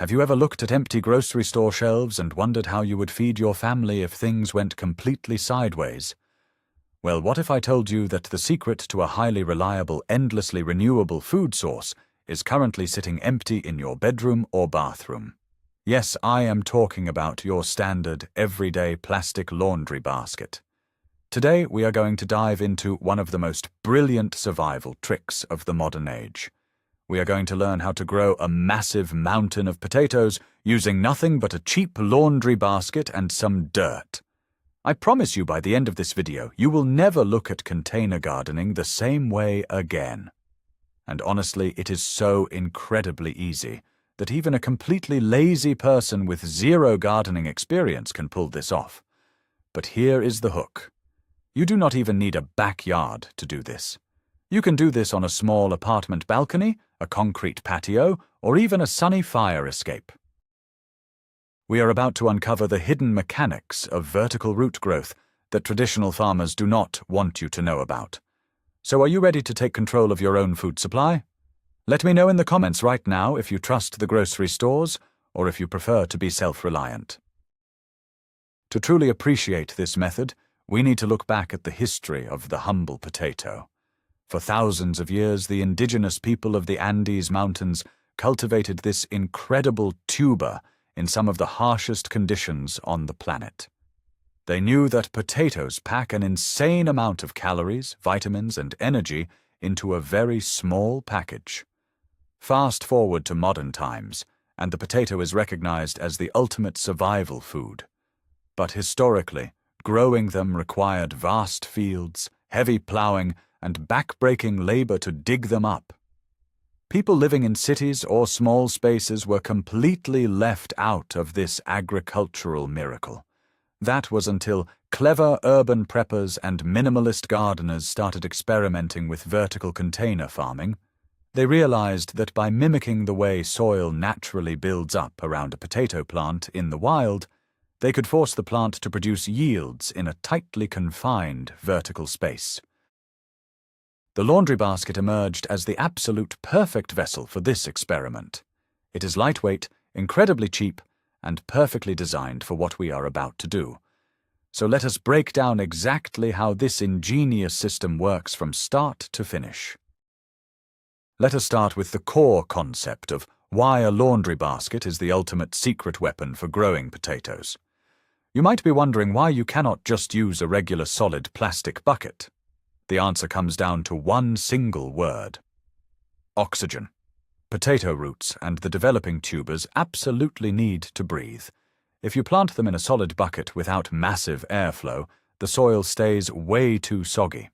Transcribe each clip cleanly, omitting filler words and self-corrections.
Have you ever looked at empty grocery store shelves and wondered how you would feed your family if things went completely sideways? Well, what if I told you that the secret to a highly reliable, endlessly renewable food source is currently sitting empty in your bedroom or bathroom? Yes, I am talking about your standard, everyday plastic laundry basket. Today, we are going to dive into one of the most brilliant survival tricks of the modern age. We are going to learn how to grow a massive mountain of potatoes using nothing but a cheap laundry basket and some dirt. I promise you by the end of this video, you will never look at container gardening the same way again. And honestly, it is so incredibly easy that even a completely lazy person with zero gardening experience can pull this off. But here is the hook. You do not even need a backyard to do this. You can do this on a small apartment balcony, a concrete patio, or even a sunny fire escape. We are about to uncover the hidden mechanics of vertical root growth that traditional farmers do not want you to know about. So are you ready to take control of your own food supply? Let me know in the comments right now if you trust the grocery stores or if you prefer to be self-reliant. To truly appreciate this method, we need to look back at the history of the humble potato. For thousands of years, the indigenous people of the Andes Mountains cultivated this incredible tuber in some of the harshest conditions on the planet. They knew that potatoes pack an insane amount of calories, vitamins, and energy into a very small package. Fast forward to modern times, and the potato is recognized as the ultimate survival food. But historically, growing them required vast fields, heavy plowing, and back-breaking labor to dig them up. People living in cities or small spaces were completely left out of this agricultural miracle. That was until clever urban preppers and minimalist gardeners started experimenting with vertical container farming. They realized that by mimicking the way soil naturally builds up around a potato plant in the wild, they could force the plant to produce yields in a tightly confined vertical space. The laundry basket emerged as the absolute perfect vessel for this experiment. It is lightweight, incredibly cheap, and perfectly designed for what we are about to do. So let us break down exactly how this ingenious system works from start to finish. Let us start with the core concept of why a laundry basket is the ultimate secret weapon for growing potatoes. You might be wondering why you cannot just use a regular solid plastic bucket. The answer comes down to one single word: oxygen. Potato roots and the developing tubers absolutely need to breathe. If you plant them in a solid bucket without massive airflow, the soil stays way too soggy.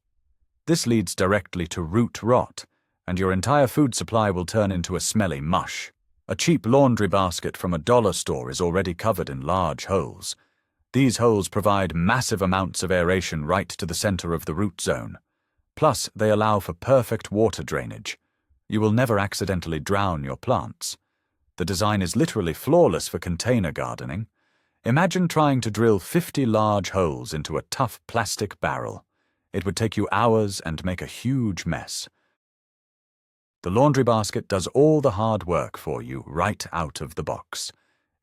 This leads directly to root rot, and your entire food supply will turn into a smelly mush. A cheap laundry basket from a dollar store is already covered in large holes. These holes provide massive amounts of aeration right to the center of the root zone. Plus, they allow for perfect water drainage. You will never accidentally drown your plants. The design is literally flawless for container gardening. Imagine trying to drill 50 large holes into a tough plastic barrel. It would take you hours and make a huge mess. The laundry basket does all the hard work for you right out of the box.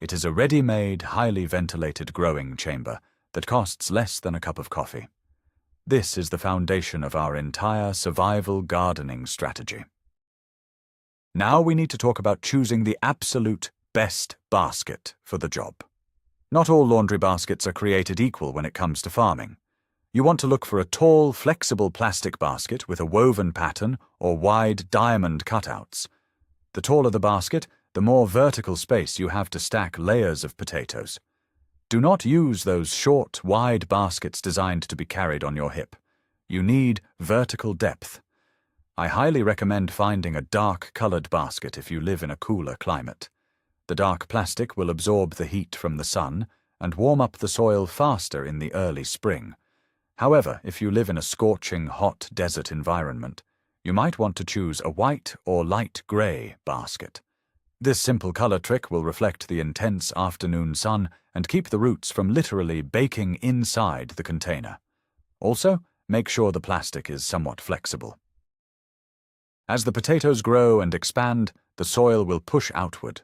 It is a ready-made, highly ventilated growing chamber that costs less than a cup of coffee. This is the foundation of our entire survival gardening strategy. Now we need to talk about choosing the absolute best basket for the job. Not all laundry baskets are created equal when it comes to farming. You want to look for a tall, flexible plastic basket with a woven pattern or wide diamond cutouts. The taller the basket, the more vertical space you have to stack layers of potatoes. Do not use those short, wide baskets designed to be carried on your hip. You need vertical depth. I highly recommend finding a dark-colored basket if you live in a cooler climate. The dark plastic will absorb the heat from the sun and warm up the soil faster in the early spring. However, if you live in a scorching, hot desert environment, you might want to choose a white or light gray basket. This simple color trick will reflect the intense afternoon sun and keep the roots from literally baking inside the container. Also, make sure the plastic is somewhat flexible. As the potatoes grow and expand, the soil will push outward.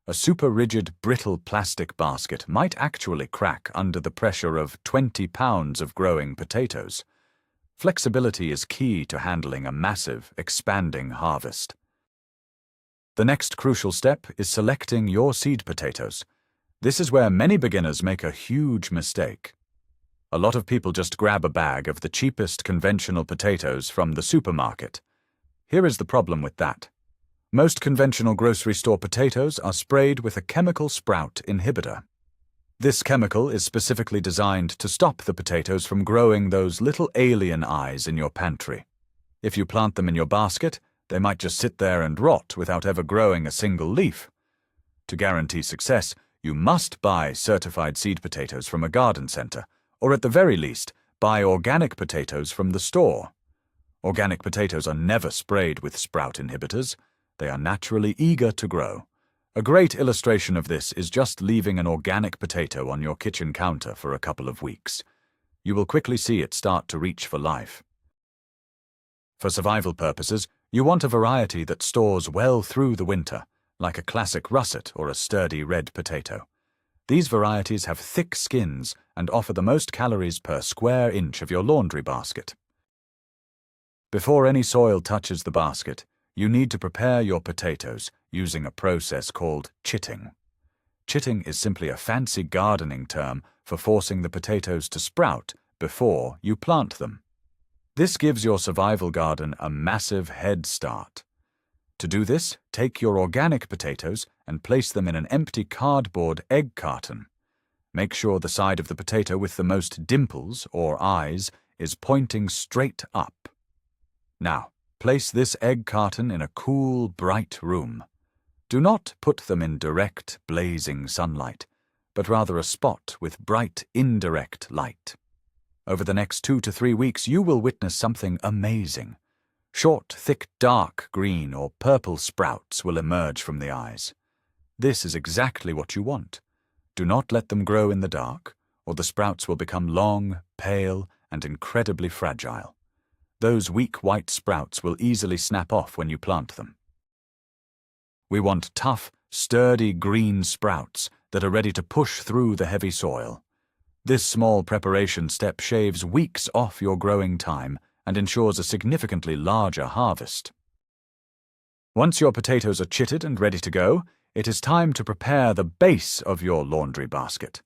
A super rigid, brittle plastic basket might actually crack under the pressure of 20 pounds of growing potatoes. Flexibility is key to handling a massive, expanding harvest. The next crucial step is selecting your seed potatoes. This is where many beginners make a huge mistake. A lot of people just grab a bag of the cheapest conventional potatoes from the supermarket. Here is the problem with that. Most conventional grocery store potatoes are sprayed with a chemical sprout inhibitor. This chemical is specifically designed to stop the potatoes from growing those little alien eyes in your pantry. If you plant them in your basket, they might just sit there and rot without ever growing a single leaf. To guarantee success, you must buy certified seed potatoes from a garden center, or at the very least, buy organic potatoes from the store. Organic potatoes are never sprayed with sprout inhibitors. They are naturally eager to grow. A great illustration of this is just leaving an organic potato on your kitchen counter for a couple of weeks. You will quickly see it start to reach for life. For survival purposes, you want a variety that stores well through the winter, like a classic russet or a sturdy red potato. These varieties have thick skins and offer the most calories per square inch of your laundry basket. Before any soil touches the basket, you need to prepare your potatoes using a process called chitting. Chitting is simply a fancy gardening term for forcing the potatoes to sprout before you plant them. This gives your survival garden a massive head start. To do this, take your organic potatoes and place them in an empty cardboard egg carton. Make sure the side of the potato with the most dimples or eyes is pointing straight up. Now, place this egg carton in a cool, bright room. Do not put them in direct, blazing sunlight, but rather a spot with bright, indirect light. Over the next 2 to 3 weeks, you will witness something amazing. Short, thick, dark green or purple sprouts will emerge from the eyes. This is exactly what you want. Do not let them grow in the dark, or the sprouts will become long, pale, and incredibly fragile. Those weak white sprouts will easily snap off when you plant them. We want tough, sturdy green sprouts that are ready to push through the heavy soil. This small preparation step shaves weeks off your growing time and ensures a significantly larger harvest. Once your potatoes are chitted and ready to go, it is time to prepare the base of your laundry basket.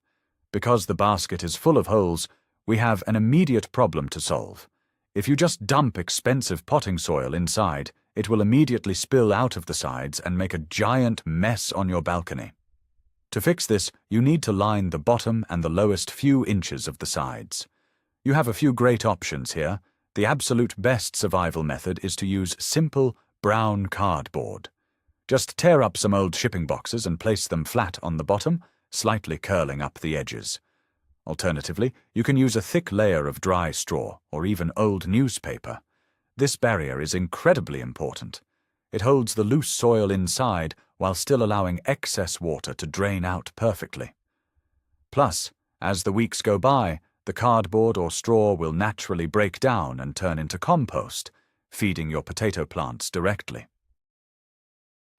Because the basket is full of holes, we have an immediate problem to solve. If you just dump expensive potting soil inside, it will immediately spill out of the sides and make a giant mess on your balcony. To fix this, you need to line the bottom and the lowest few inches of the sides. You have a few great options here. The absolute best survival method is to use simple, brown cardboard. Just tear up some old shipping boxes and place them flat on the bottom, slightly curling up the edges. Alternatively, you can use a thick layer of dry straw or even old newspaper. This barrier is incredibly important. It holds the loose soil inside while still allowing excess water to drain out perfectly. Plus, as the weeks go by, the cardboard or straw will naturally break down and turn into compost, feeding your potato plants directly.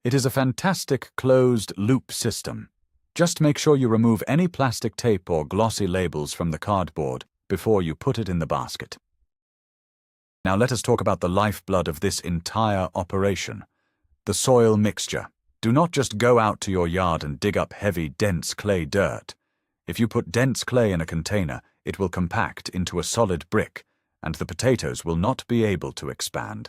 It is a fantastic closed-loop system. Just make sure you remove any plastic tape or glossy labels from the cardboard before you put it in the basket. Now let us talk about the lifeblood of this entire operation, the soil mixture. Do not just go out to your yard and dig up heavy, dense clay dirt. If you put dense clay in a container, it will compact into a solid brick, and the potatoes will not be able to expand.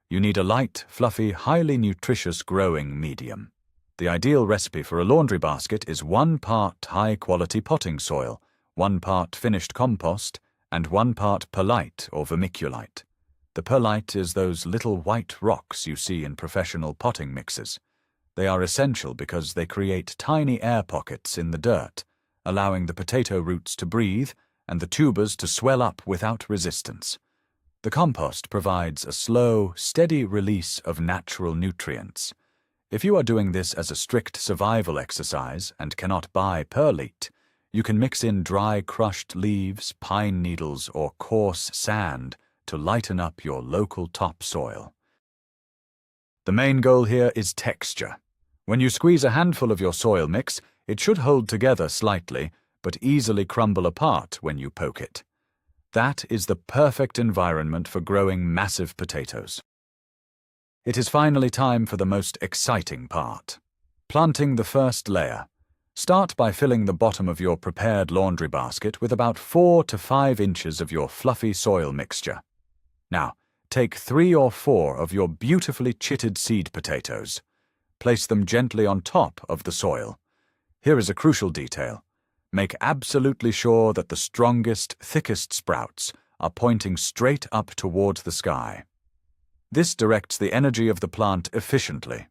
You need a light, fluffy, highly nutritious growing medium. The ideal recipe for a laundry basket is 1 part high-quality potting soil, 1 part finished compost, and 1 part perlite or vermiculite. The perlite is those little white rocks you see in professional potting mixes. They are essential because they create tiny air pockets in the dirt, allowing the potato roots to breathe and the tubers to swell up without resistance. The compost provides a slow, steady release of natural nutrients. If you are doing this as a strict survival exercise and cannot buy perlite, you can mix in dry crushed leaves, pine needles, or coarse sand to lighten up your local topsoil. The main goal here is texture. When you squeeze a handful of your soil mix, it should hold together slightly, but easily crumble apart when you poke it. That is the perfect environment for growing massive potatoes. It is finally time for the most exciting part. Planting the first layer. Start by filling the bottom of your prepared laundry basket with about 4 to 5 inches of your fluffy soil mixture. Now, take 3 or 4 of your beautifully chitted seed potatoes. Place them gently on top of the soil. Here is a crucial detail. Make absolutely sure that the strongest, thickest sprouts are pointing straight up towards the sky. This directs the energy of the plant efficiently.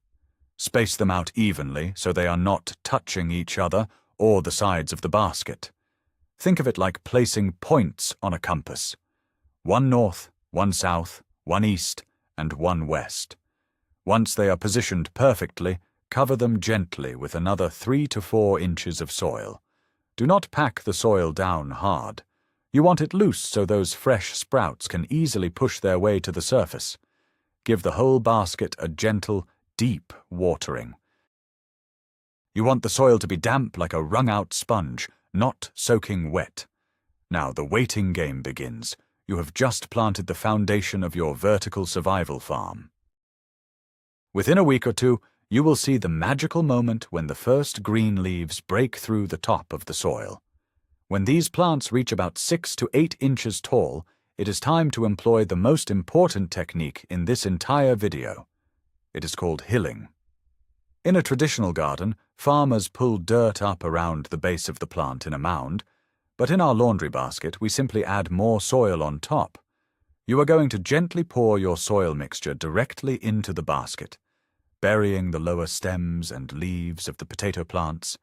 Space them out evenly so they are not touching each other or the sides of the basket. Think of it like placing points on a compass. 1 north, 1 south, 1 east, and 1 west. Once they are positioned perfectly, cover them gently with another 3 to 4 inches of soil. Do not pack the soil down hard. You want it loose so those fresh sprouts can easily push their way to the surface. Give the whole basket a gentle, deep watering. You want the soil to be damp like a wrung-out sponge, not soaking wet. Now the waiting game begins. You have just planted the foundation of your vertical survival farm. Within a week or two, you will see the magical moment when the first green leaves break through the top of the soil. When these plants reach about 6 to 8 inches tall, it is time to employ the most important technique in this entire video. It is called hilling. In a traditional garden, farmers pull dirt up around the base of the plant in a mound, but in our laundry basket we simply add more soil on top. You are going to gently pour your soil mixture directly into the basket, burying the lower stems and leaves of the potato plants.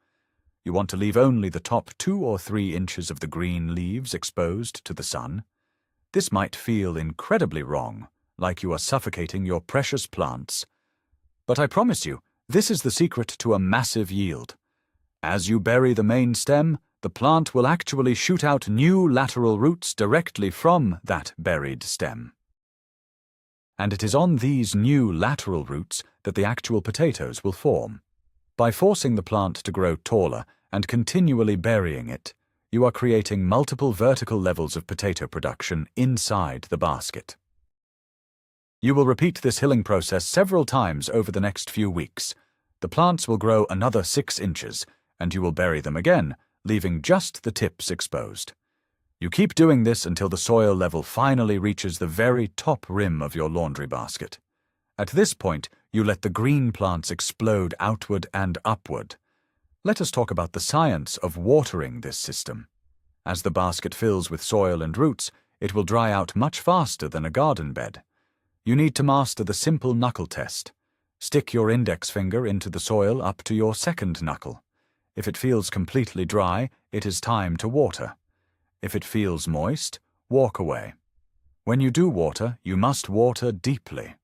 You want to leave only the top 2 or 3 inches of the green leaves exposed to the sun. This might feel incredibly wrong, like you are suffocating your precious plants. But I promise you, this is the secret to a massive yield. As you bury the main stem, the plant will actually shoot out new lateral roots directly from that buried stem. And it is on these new lateral roots that the actual potatoes will form. By forcing the plant to grow taller and continually burying it, you are creating multiple vertical levels of potato production inside the basket. You will repeat this hilling process several times over the next few weeks. The plants will grow another 6 inches, and you will bury them again, leaving just the tips exposed. You keep doing this until the soil level finally reaches the very top rim of your laundry basket. At this point, you let the green plants explode outward and upward. Let us talk about the science of watering this system. As the basket fills with soil and roots, it will dry out much faster than a garden bed. You need to master the simple knuckle test. Stick your index finger into the soil up to your second knuckle. If it feels completely dry, it is time to water. If it feels moist, walk away. When you do water, you must water deeply.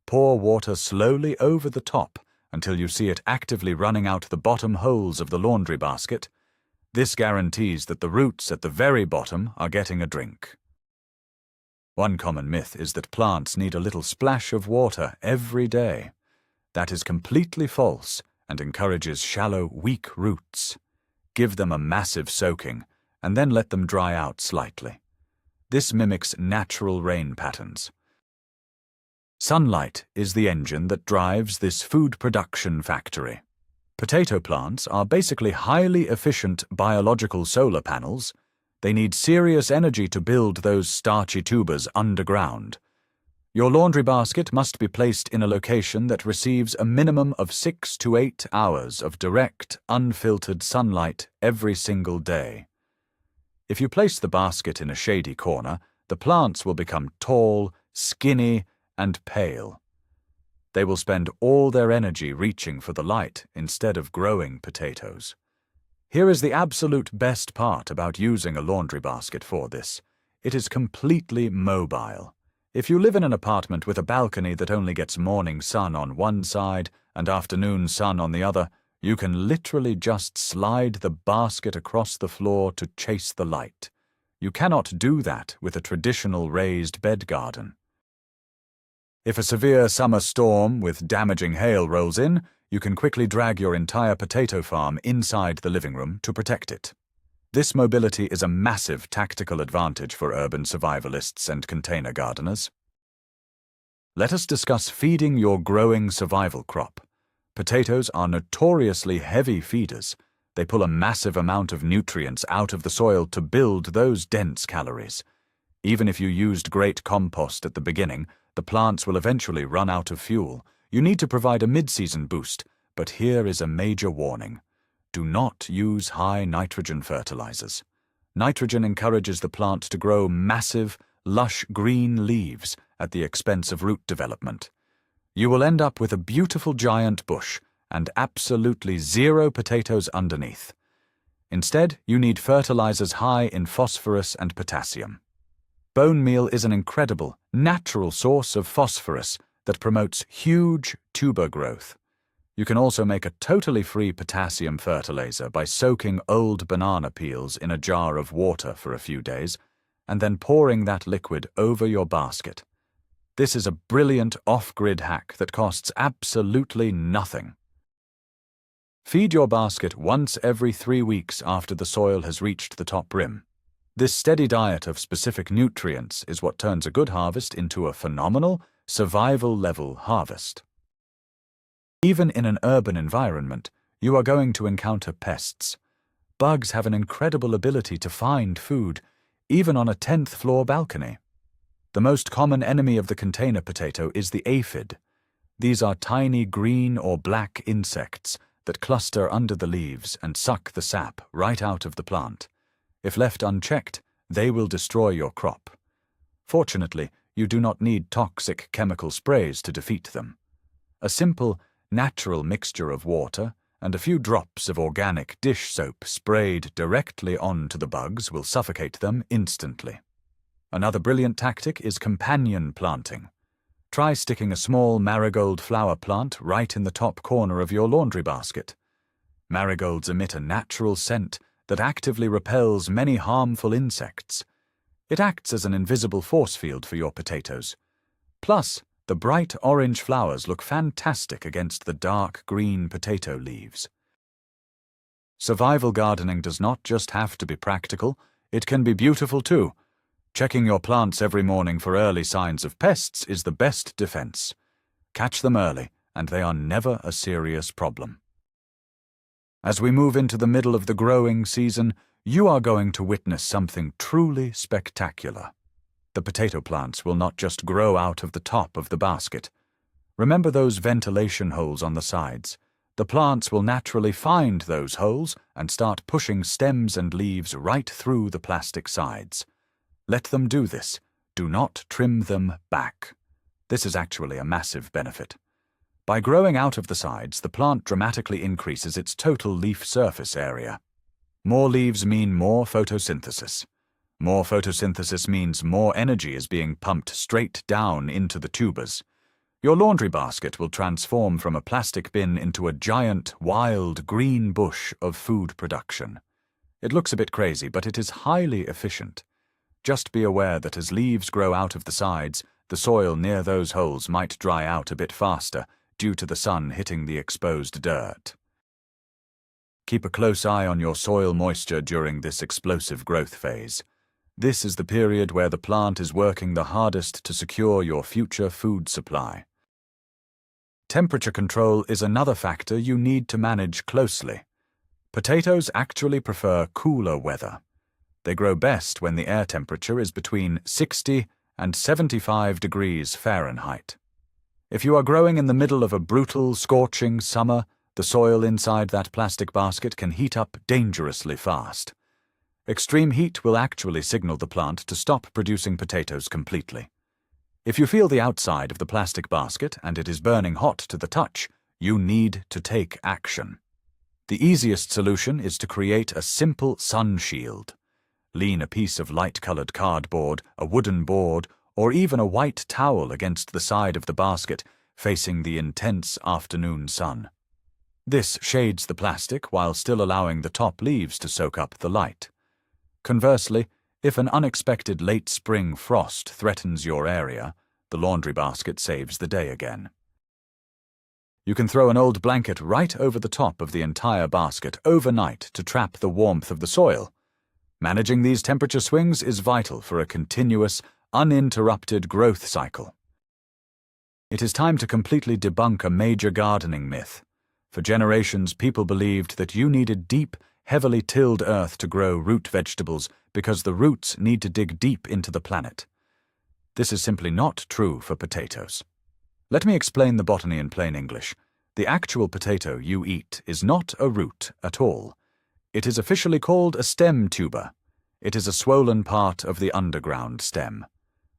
Pour water slowly over the top until you see it actively running out the bottom holes of the laundry basket. This guarantees that the roots at the very bottom are getting a drink. One common myth is that plants need a little splash of water every day. That is completely false and encourages shallow, weak roots. Give them a massive soaking, and then let them dry out slightly. This mimics natural rain patterns. Sunlight is the engine that drives this food production factory. Potato plants are basically highly efficient biological solar panels. They need serious energy to build those starchy tubers underground. Your laundry basket must be placed in a location that receives a minimum of 6 to 8 hours of direct, unfiltered sunlight every single day. If you place the basket in a shady corner, the plants will become tall, skinny, and pale. They will spend all their energy reaching for the light instead of growing potatoes. Here is the absolute best part about using a laundry basket for this. It is completely mobile. If you live in an apartment with a balcony that only gets morning sun on one side and afternoon sun on the other, you can literally just slide the basket across the floor to chase the light. You cannot do that with a traditional raised bed garden. If a severe summer storm with damaging hail rolls in, you can quickly drag your entire potato farm inside the living room to protect it. This mobility is a massive tactical advantage for urban survivalists and container gardeners. Let us discuss feeding your growing survival crop. Potatoes are notoriously heavy feeders. They pull a massive amount of nutrients out of the soil to build those dense calories. Even if you used great compost at the beginning, the plants will eventually run out of fuel. You need to provide a mid-season boost, but here is a major warning. Do not use high nitrogen fertilizers. Nitrogen encourages the plant to grow massive, lush green leaves at the expense of root development. You will end up with a beautiful giant bush and absolutely zero potatoes underneath. Instead, you need fertilizers high in phosphorus and potassium. Bone meal is an incredible, natural source of phosphorus that promotes huge tuber growth. You can also make a totally free potassium fertilizer by soaking old banana peels in a jar of water for a few days and then pouring that liquid over your basket. This is a brilliant off-grid hack that costs absolutely nothing. Feed your basket once every 3 weeks after the soil has reached the top rim. This steady diet of specific nutrients is what turns a good harvest into a phenomenal, survival-level harvest. Even in an urban environment, you are going to encounter pests. Bugs have an incredible ability to find food, even on a 10th floor balcony. The most common enemy of the container potato is the aphid. These are tiny green or black insects that cluster under the leaves and suck the sap right out of the plant. If left unchecked, they will destroy your crop. Fortunately, you do not need toxic chemical sprays to defeat them. A simple, natural mixture of water and a few drops of organic dish soap sprayed directly onto the bugs will suffocate them instantly. Another brilliant tactic is companion planting. Try sticking a small marigold flower plant right in the top corner of your laundry basket. Marigolds emit a natural scent that actively repels many harmful insects. It acts as an invisible force field for your potatoes. Plus, the bright orange flowers look fantastic against the dark green potato leaves. Survival gardening does not just have to be practical, it can be beautiful too. Checking your plants every morning for early signs of pests is the best defense. Catch them early, and they are never a serious problem. As we move into the middle of the growing season, you are going to witness something truly spectacular. The potato plants will not just grow out of the top of the basket. Remember those ventilation holes on the sides. The plants will naturally find those holes and start pushing stems and leaves right through the plastic sides. Let them do this. Do not trim them back. This is actually a massive benefit. By growing out of the sides, the plant dramatically increases its total leaf surface area. More leaves mean more photosynthesis. More photosynthesis means more energy is being pumped straight down into the tubers. Your laundry basket will transform from a plastic bin into a giant, wild green bush of food production. It looks a bit crazy, but it is highly efficient. Just be aware that as leaves grow out of the sides, the soil near those holes might dry out a bit faster due to the sun hitting the exposed dirt. Keep a close eye on your soil moisture during this explosive growth phase. This is the period where the plant is working the hardest to secure your future food supply. Temperature control is another factor you need to manage closely. Potatoes actually prefer cooler weather. They grow best when the air temperature is between 60 and 75 degrees Fahrenheit. If you are growing in the middle of a brutal, scorching summer, the soil inside that plastic basket can heat up dangerously fast. Extreme heat will actually signal the plant to stop producing potatoes completely. If you feel the outside of the plastic basket and it is burning hot to the touch, you need to take action. The easiest solution is to create a simple sun shield. Lean a piece of light-colored cardboard, a wooden board, or even a white towel against the side of the basket, facing the intense afternoon sun. This shades the plastic while still allowing the top leaves to soak up the light. Conversely, if an unexpected late spring frost threatens your area, The laundry basket saves the day again. You can throw an old blanket right over the top of the entire basket overnight to trap the warmth of the soil. Managing these temperature swings is vital for a continuous, uninterrupted growth cycle. It is time to completely debunk a major gardening myth. For generations, people believed that you needed deep, heavily tilled earth to grow root vegetables because the roots need to dig deep into the planet. This is simply not true for potatoes. Let me explain the botany in plain English. The actual potato you eat is not a root at all. It is officially called a stem tuber. It is a swollen part of the underground stem.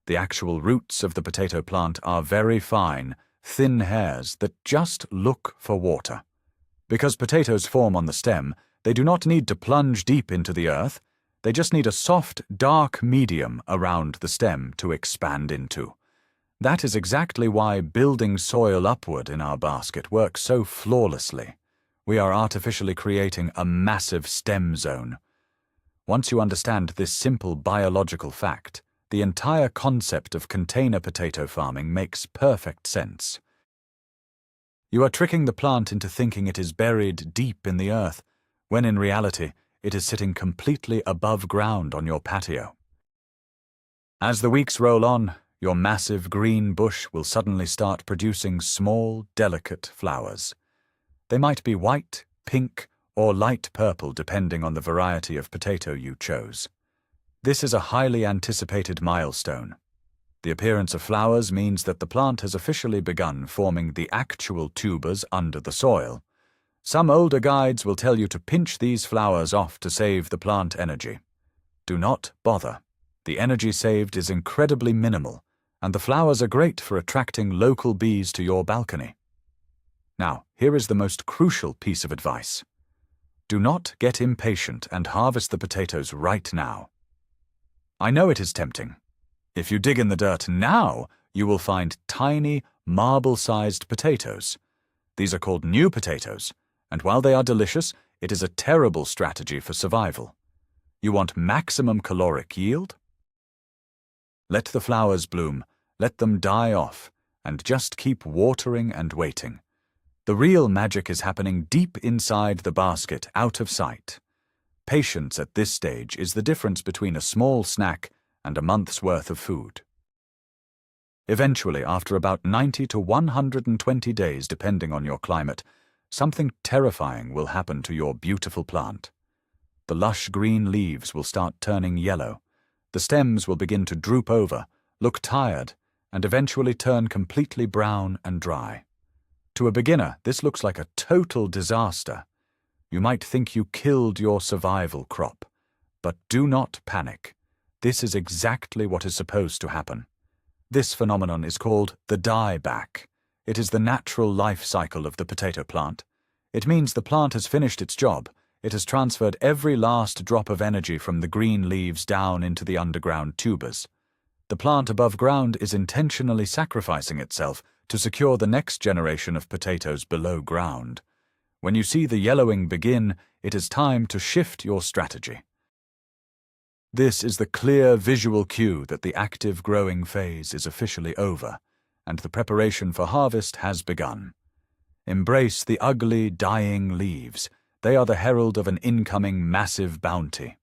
The actual roots of the potato plant are very fine, thin hairs that just look for water. Because potatoes form on the stem, they do not need to plunge deep into the earth. They just need a soft, dark medium around the stem to expand into. That is exactly why building soil upward in our basket works so flawlessly. We are artificially creating a massive stem zone. Once you understand this simple biological fact, the entire concept of container potato farming makes perfect sense. You are tricking the plant into thinking it is buried deep in the earth, when in reality it is sitting completely above ground on your patio. As the weeks roll on, your massive green bush will suddenly start producing small, delicate flowers. They might be white, pink, or light purple depending on the variety of potato you chose. This is a highly anticipated milestone. The appearance of flowers means that the plant has officially begun forming the actual tubers under the soil. Some older guides will tell you to pinch these flowers off to save the plant energy. Do not bother. The energy saved is incredibly minimal, and the flowers are great for attracting local bees to your balcony. Now, here is the most crucial piece of advice. Do not get impatient and harvest the potatoes right now. I know it is tempting. If you dig in the dirt now, you will find tiny, marble-sized potatoes. These are called new potatoes, and while they are delicious, it is a terrible strategy for survival. You want maximum caloric yield? Let the flowers bloom, let them die off, and just keep watering and waiting. The real magic is happening deep inside the basket, out of sight. Patience at this stage is the difference between a small snack and a month's worth of food. Eventually, after about 90 to 120 days, depending on your climate, something terrifying will happen to your beautiful plant. The lush green leaves will start turning yellow. The stems will begin to droop over, look tired, and eventually turn completely brown and dry. To a beginner, this looks like a total disaster. You might think you killed your survival crop. But do not panic. This is exactly what is supposed to happen. This phenomenon is called the dieback. It is the natural life cycle of the potato plant. It means the plant has finished its job. It has transferred every last drop of energy from the green leaves down into the underground tubers. The plant above ground is intentionally sacrificing itself to secure the next generation of potatoes below ground. When you see the yellowing begin, it is time to shift your strategy. This is the clear visual cue that the active growing phase is officially over, and the preparation for harvest has begun. Embrace the ugly, dying leaves. They are the herald of an incoming massive bounty.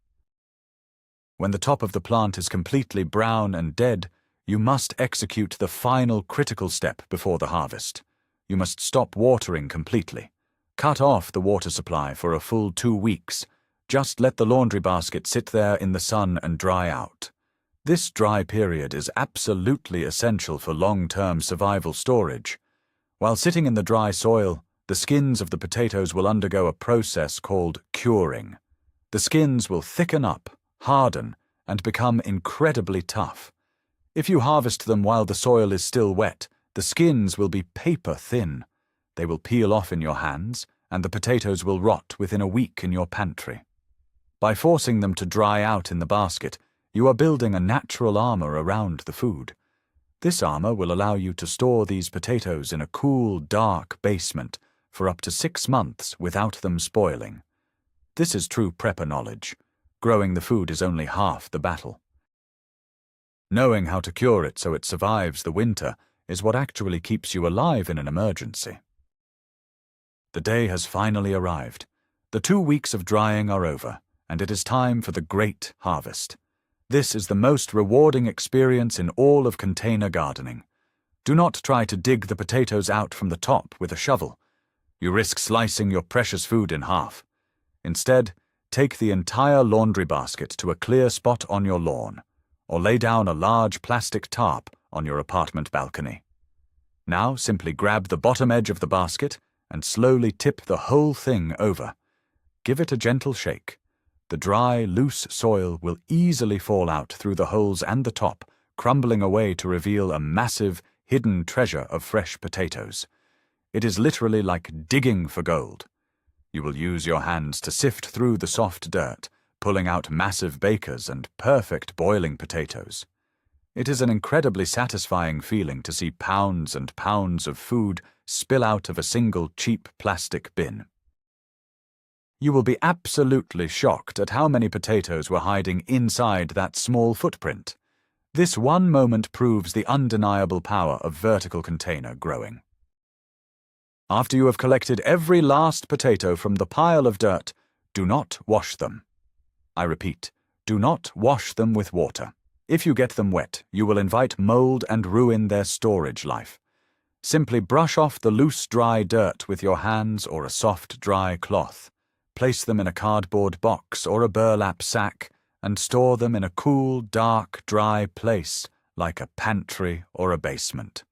When the top of the plant is completely brown and dead, you must execute the final critical step before the harvest. You must stop watering completely. Cut off the water supply for a full 2 weeks. Just let the laundry basket sit there in the sun and dry out. This dry period is absolutely essential for long-term survival storage. While sitting in the dry soil, the skins of the potatoes will undergo a process called curing. The skins will thicken up, harden, and become incredibly tough. If you harvest them while the soil is still wet, the skins will be paper thin. They will peel off in your hands, and the potatoes will rot within a week in your pantry. By forcing them to dry out in the basket, you are building a natural armor around the food. This armor will allow you to store these potatoes in a cool, dark basement for up to 6 months without them spoiling. This is true prepper knowledge. Growing the food is only half the battle. Knowing how to cure it so it survives the winter is what actually keeps you alive in an emergency. The day has finally arrived. The 2 weeks of drying are over, and it is time for the great harvest. This is the most rewarding experience in all of container gardening. Do not try to dig the potatoes out from the top with a shovel. You risk slicing your precious food in half. Instead, take the entire laundry basket to a clear spot on your lawn, or lay down a large plastic tarp on your apartment balcony. Now simply grab the bottom edge of the basket and slowly tip the whole thing over. Give it a gentle shake. The dry, loose soil will easily fall out through the holes and the top, crumbling away to reveal a massive, hidden treasure of fresh potatoes. It is literally like digging for gold. You will use your hands to sift through the soft dirt, pulling out massive bakers and perfect boiling potatoes. It is an incredibly satisfying feeling to see pounds and pounds of food spill out of a single cheap plastic bin. You will be absolutely shocked at how many potatoes were hiding inside that small footprint. This one moment proves the undeniable power of vertical container growing. After you have collected every last potato from the pile of dirt, do not wash them. I repeat, do not wash them with water. If you get them wet, you will invite mold and ruin their storage life. Simply brush off the loose, dry dirt with your hands or a soft, dry cloth. Place them in a cardboard box or a burlap sack and store them in a cool, dark, dry place like a pantry or a basement.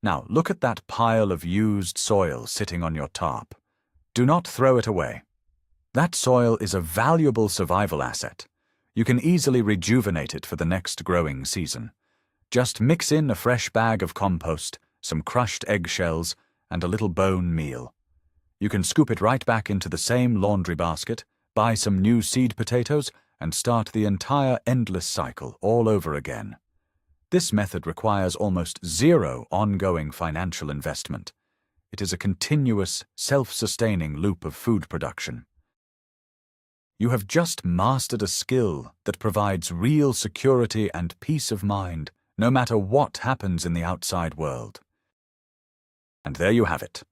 Now, look at that pile of used soil sitting on your tarp. Do not throw it away. That soil is a valuable survival asset. You can easily rejuvenate it for the next growing season. Just mix in a fresh bag of compost, some crushed eggshells, and a little bone meal. You can scoop it right back into the same laundry basket, buy some new seed potatoes, and start the entire endless cycle all over again. This method requires almost zero ongoing financial investment. It is a continuous, self-sustaining loop of food production. You have just mastered a skill that provides real security and peace of mind, no matter what happens in the outside world. And there you have it,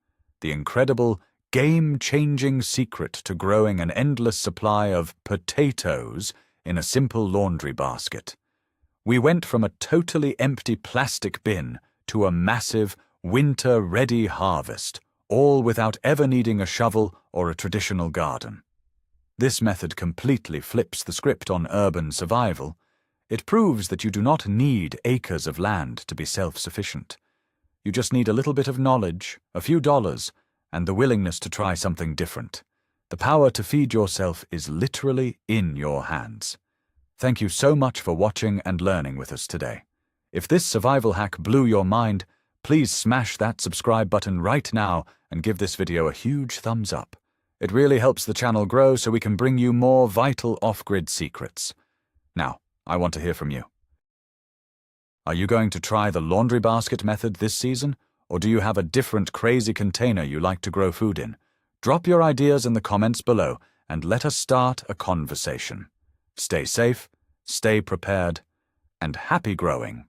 the incredible, game-changing secret to growing an endless supply of potatoes in a simple laundry basket. We went from a totally empty plastic bin to a massive, winter-ready harvest, all without ever needing a shovel or a traditional garden. This method completely flips the script on urban survival. It proves that you do not need acres of land to be self-sufficient. You just need a little bit of knowledge, a few dollars, and the willingness to try something different. The power to feed yourself is literally in your hands. Thank you so much for watching and learning with us today. If this survival hack blew your mind, please smash that subscribe button right now and give this video a huge thumbs up. It really helps the channel grow so we can bring you more vital off-grid secrets. Now, I want to hear from you. Are you going to try the laundry basket method this season, or do you have a different crazy container you like to grow food in? Drop your ideas in the comments below and let us start a conversation. Stay safe, stay prepared, and happy growing.